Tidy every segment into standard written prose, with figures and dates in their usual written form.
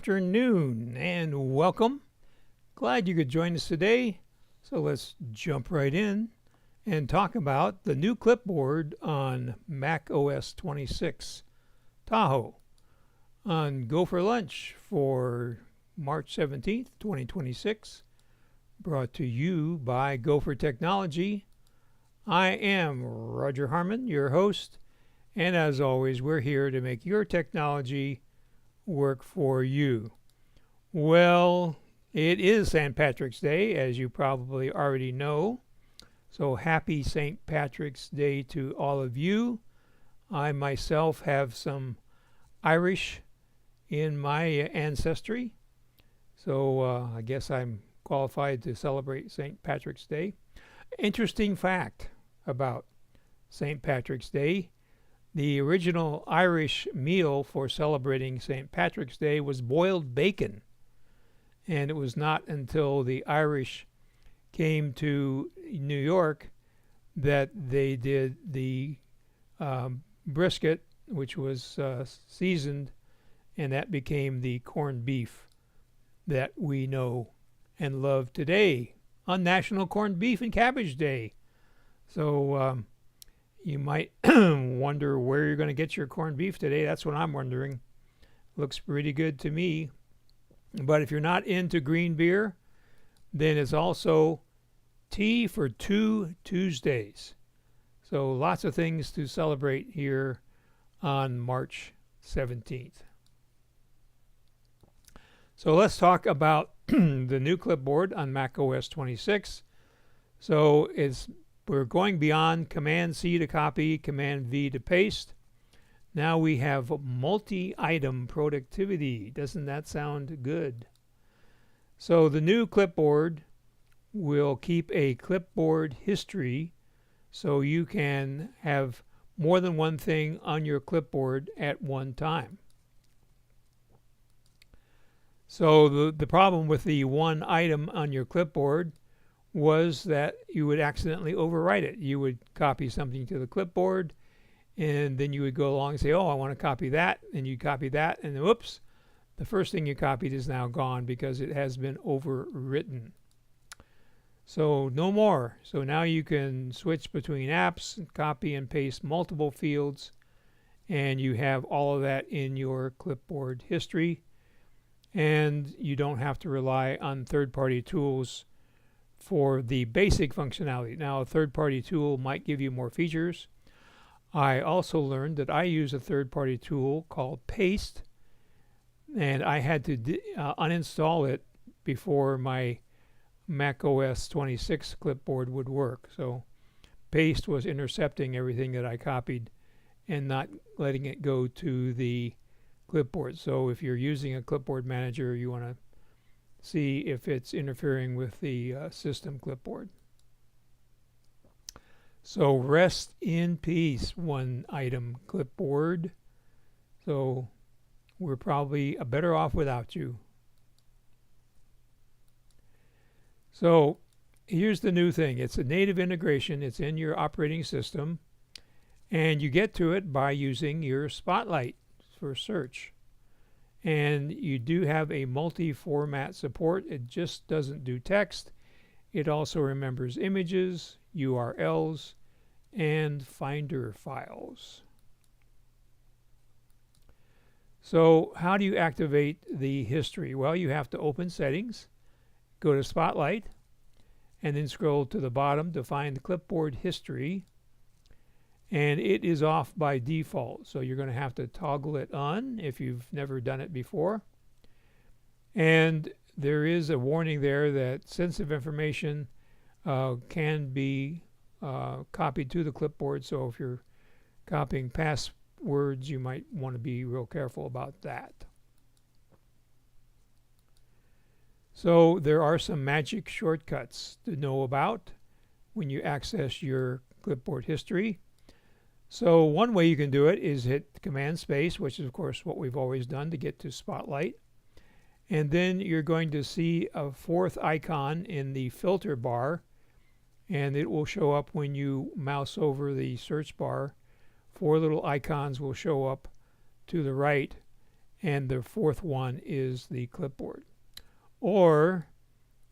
afternoon and welcome. Glad you could join us today. So let's jump right in and talk about the new Clipboard on macOS 26 Tahoe on GoFor Lunch for March 17th, 2026. Brought to you by GoFor Technology. I am Roger Harmon, your host, and as always, we're here to make your technology work for you. Well, it is St. Patrick's Day, as you probably already know. So happy St. Patrick's Day to all of you. I myself have some Irish in my ancestry, so I guess I'm qualified to celebrate St. Patrick's Day. Interesting fact about St. Patrick's Day. The original Irish meal for celebrating St. Patrick's Day was boiled bacon. And it was not until the Irish came to New York that they did the brisket, which was seasoned, and that became the corned beef that we know and love today on National Corned Beef and Cabbage Day. So you might wonder where you're going to get your corned beef today. That's what I'm wondering. Looks pretty good to me. But if you're not into green beer, then it's also Tea for Two Tuesdays. So lots of things to celebrate here on March 17th. So let's talk about the new Clipboard on macOS 26. So we're going beyond Command-C to copy, Command-V to paste. Now we have multi-item productivity. Doesn't that sound good? So the new Clipboard will keep a clipboard history so you can have more than one thing on your clipboard at one time. So the problem with the one item on your clipboard was that you would accidentally overwrite it. You would copy something to the clipboard, and then you would go along and say, oh, I want to copy that, and you copy that, and whoops, the first thing you copied is now gone because it has been overwritten. So no more. So now you can switch between apps, copy and paste multiple fields, and you have all of that in your clipboard history, and you don't have to rely on third-party tools for the basic functionality. Now, a third-party tool might give you more features. I also learned that I use a third-party tool called Paste, and I had to uninstall it before my macOS 26 clipboard would work. So Paste was intercepting everything that I copied and not letting it go to the clipboard. So if you're using a clipboard manager, you want to see if it's interfering with the system clipboard. So rest in peace, one item clipboard. So we're probably better off without you. So here's the new thing. It's a native integration. It's in your operating system, and you get to it by using your Spotlight for search. And you do have a multi-format support. It just doesn't do text. It also remembers images, URLs, and Finder files. So how do you activate the history? Well, you have to open Settings, go to Spotlight, and then scroll to the bottom to find the clipboard history. And it is off by default, so you're going to have to toggle it on if you've never done it before. And there is a warning there that sensitive information can be copied to the clipboard, so if you're copying passwords, you might want to be real careful about that. So there are some magic shortcuts to know about when you access your clipboard history. So one way you can do it is hit Command Space, which is of course what we've always done to get to Spotlight. And then you're going to see a fourth icon in the filter bar, and it will show up when you mouse over the search bar. Four little icons will show up to the right, and the fourth one is the clipboard. Or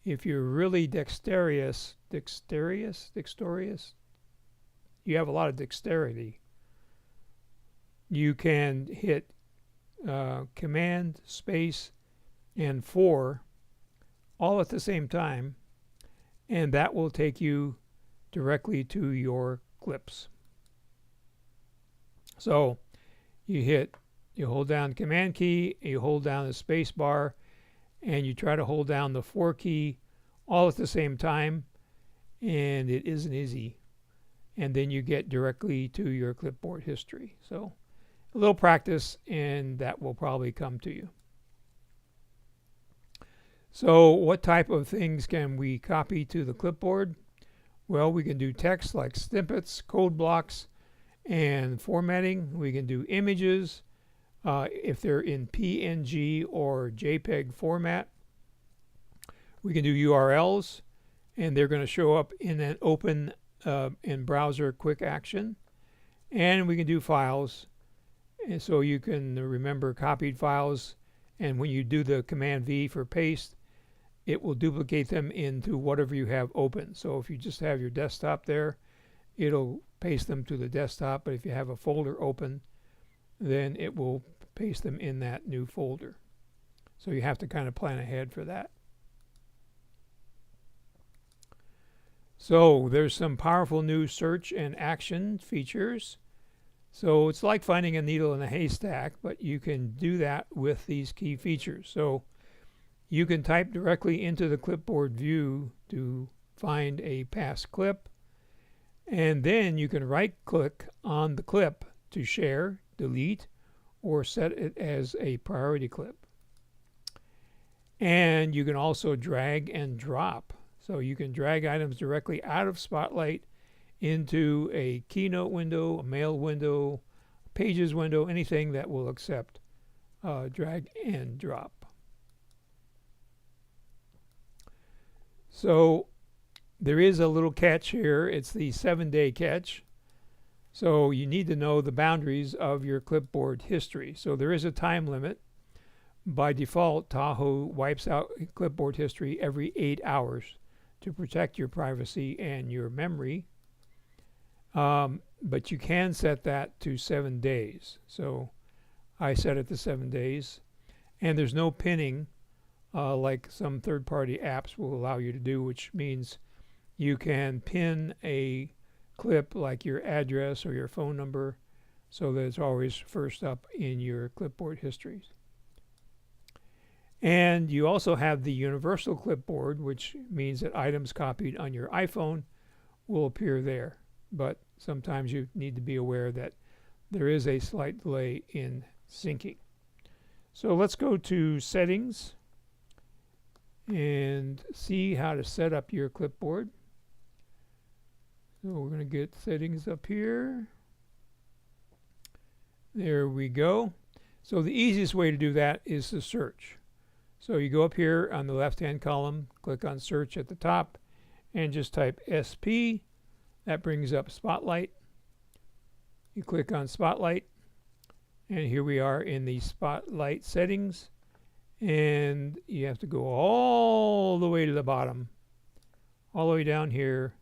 if you're really dexterous, you have a lot of dexterity, you can hit Command, Space, and 4 all at the same time, and that will take you directly to your clips. So you hold down the Command key, you hold down the space bar, and you try to hold down the 4 key all at the same time, and it isn't easy. And then you get directly to your clipboard history. So a little practice and that will probably come to you. So what type of things can we copy to the clipboard? Well, we can do text like snippets, code blocks, and formatting. We can do images if they're in PNG or JPEG format. We can do URLs, and they're going to show up in an open in browser quick action. And we can do files, and so you can remember copied files, and when you do the Command V for paste, it will duplicate them into whatever you have open. So if you just have your desktop there, it'll paste them to the desktop, but if you have a folder open, then it will paste them in that new folder. So you have to kind of plan ahead for that. So there's some powerful new search and action features. So it's like finding a needle in a haystack, but you can do that with these key features. So you can type directly into the clipboard view to find a past clip, and then you can right-click on the clip to share, delete, or set it as a priority clip. And you can also drag and drop. So you can drag items directly out of Spotlight into a Keynote window, a Mail window, Pages window, anything that will accept drag and drop. So there is a little catch here. It's the 7-day catch. So you need to know the boundaries of your clipboard history. So there is a time limit. By default, Tahoe wipes out clipboard history every 8 hours to protect your privacy and your memory. But you can set that to 7 days. So I set it to 7 days. And there's no pinning like some third-party apps will allow you to do, which means you can pin a clip like your address or your phone number so that it's always first up in your clipboard histories. And you also have the universal clipboard, which means that items copied on your iPhone will appear there. But sometimes you need to be aware that there is a slight delay in syncing. So let's go to Settings and see how to set up your clipboard. So we're going to get Settings up here. There we go. So the easiest way to do that is to search. So you go up here on the left-hand column, click on Search at the top, and just type SP. That brings up Spotlight. You click on Spotlight, and here we are in the Spotlight settings. And you have to go all the way to the bottom, all the way down here,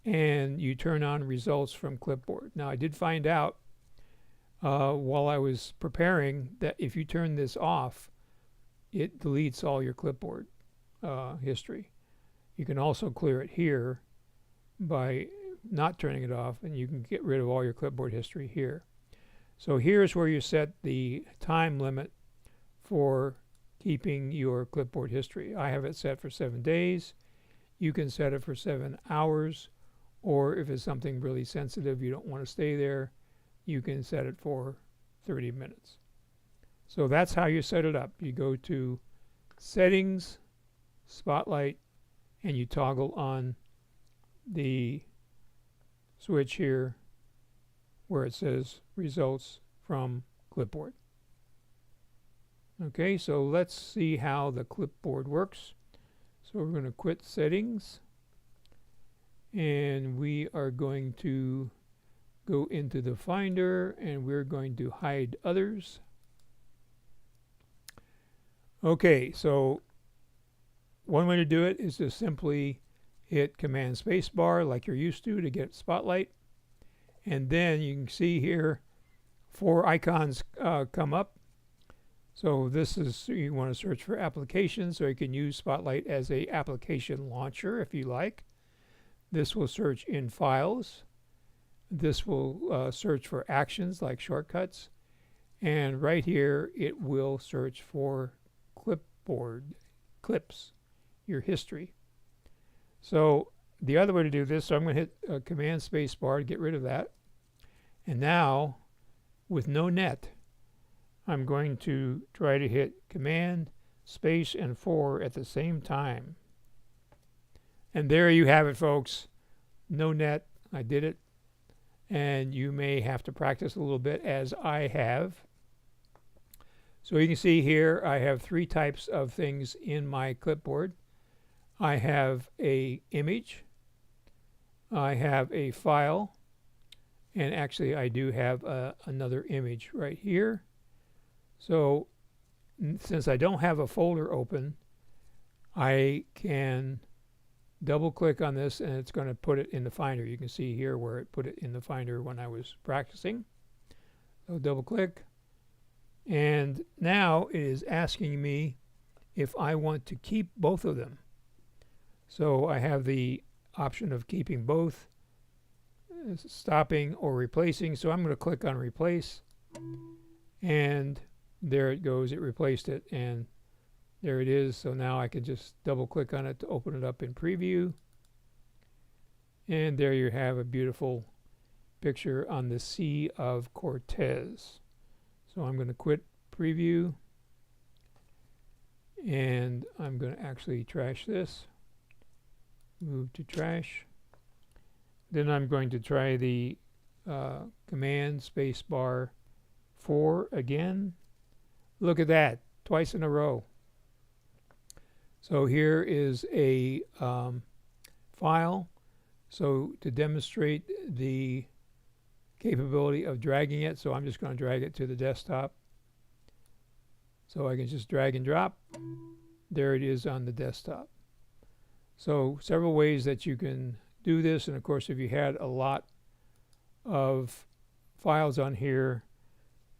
and you turn on Results from Clipboard. Now, I did find out while I was preparing that if you turn this off, it deletes all your clipboard history. You can also clear it here by not turning it off, and you can get rid of all your clipboard history here. So here's where you set the time limit for keeping your clipboard history. I have it set for 7 days. You can set it for 7 hours, or if it's something really sensitive you don't want to stay there, you can set it for 30 minutes. So that's how you set it up. You go to Settings, Spotlight, and you toggle on the switch here where it says Results from Clipboard. Okay, so let's see how the clipboard works. So we're going to quit Settings, and we are going to go into the Finder, and we're going to hide others. Okay, so one way to do it is to simply hit Command Spacebar like you're used to get Spotlight. And then you can see here 4 icons come up. So this is, you want to search for applications, so you can use Spotlight as a application launcher if you like. This will search in files. This will search for actions like shortcuts. And right here it will search for Clipboard, clips, your history. So the other way to do this, so I'm going to hit Command Spacebar to get rid of that. And now, with no net, I'm going to try to hit Command, Space, and 4 at the same time. And there you have it, folks. No net. I did it. And you may have to practice a little bit, as I have. So you can see here I have 3 types of things in my clipboard. I have a image, I have a file, and actually I do have another image right here. So since I don't have a folder open, I can double click on this and it's going to put it in the Finder. You can see here where it put it in the Finder when I was practicing. So double click, and now it is asking me if I want to keep both of them. So I have the option of keeping both, stopping or replacing. So I'm going to click on replace, and there it goes. It replaced it, and there it is. So now I can just double click on it to open it up in preview, and there you have a beautiful picture on the Sea of Cortez. So I'm going to quit preview, and I'm going to actually trash this. Move to trash. Then I'm going to try the Command Spacebar 4 again. Look at that, twice in a row. So here is a file. So to demonstrate the capability of dragging it, so I'm just going to drag it to the desktop. So I can just drag and drop. There it is on the desktop. So several ways that you can do this, and of course if you had a lot of files on here,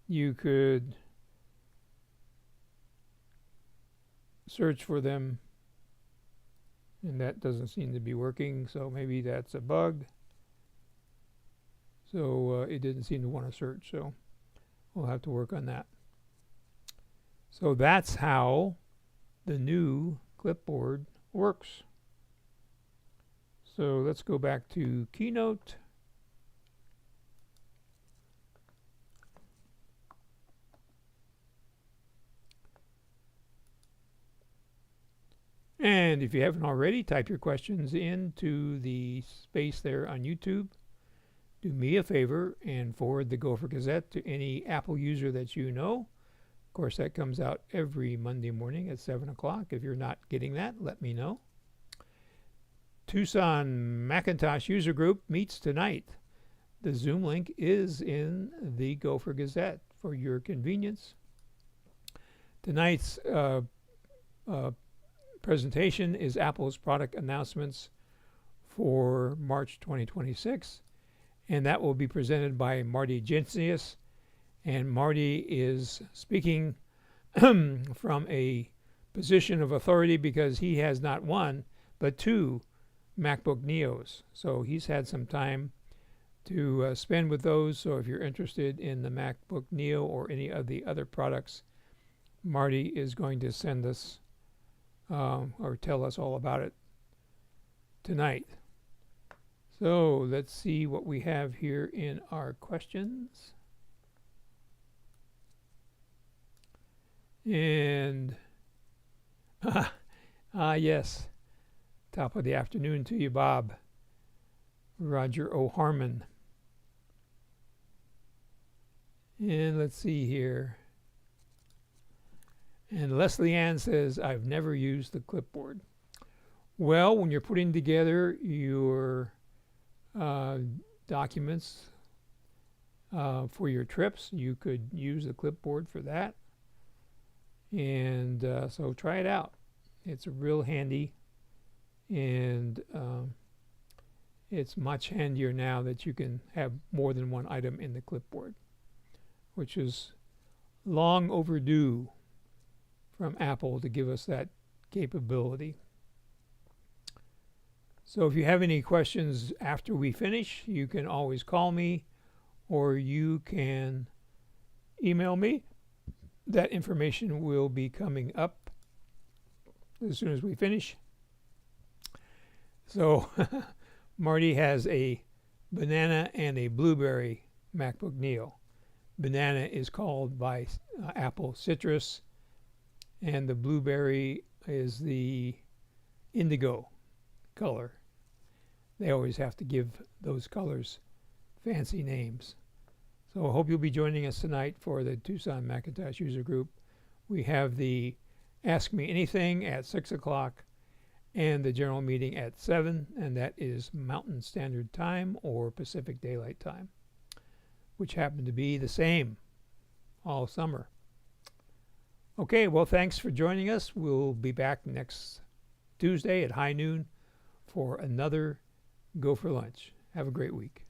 you could search for them, and that doesn't seem to be working, so maybe that's a bug. So it didn't seem to want to search, so we'll have to work on that. So that's how the new Clipboard works. So let's go back to Keynote. And if you haven't already, type your questions into the space there on YouTube. Do me a favor and forward the Gopher Gazette to any Apple user that you know. Of course, that comes out every Monday morning at 7 o'clock. If you're not getting that, let me know. Tucson Macintosh User Group meets tonight. The Zoom link is in the Gopher Gazette for your convenience. Tonight's presentation is Apple's product announcements for March 2026, and that will be presented by Marty Gensius. And Marty is speaking from a position of authority because he has not one but 2 MacBook Neos. So he's had some time to spend with those. So if you're interested in the MacBook Neo or any of the other products, Marty is going to send us or tell us all about it tonight. So let's see what we have here in our questions. And yes, top of the afternoon to you, Bob. Roger O'Harmon. And let's see here. And Leslie Ann says, I've never used the Clipboard. Well, when you're putting together your documents for your trips, you could use the Clipboard for that. And so try it out. It's real handy, and it's much handier now that you can have more than one item in the clipboard, which is long overdue from Apple to give us that capability. So if you have any questions after we finish, you can always call me, or you can email me. That information will be coming up as soon as we finish. So Marty has a banana and a blueberry MacBook Neo. Banana is called by Apple Citrus, and the blueberry is the indigo color. They always have to give those colors fancy names. So I hope you'll be joining us tonight for the Tucson Macintosh User Group. We have the Ask Me Anything at 6 o'clock and the general meeting at 7, and that is Mountain Standard Time or Pacific Daylight Time, which happen to be the same all summer. Okay, well, thanks for joining us. We'll be back next Tuesday at high noon for another GoFor Lunch. Have a great week.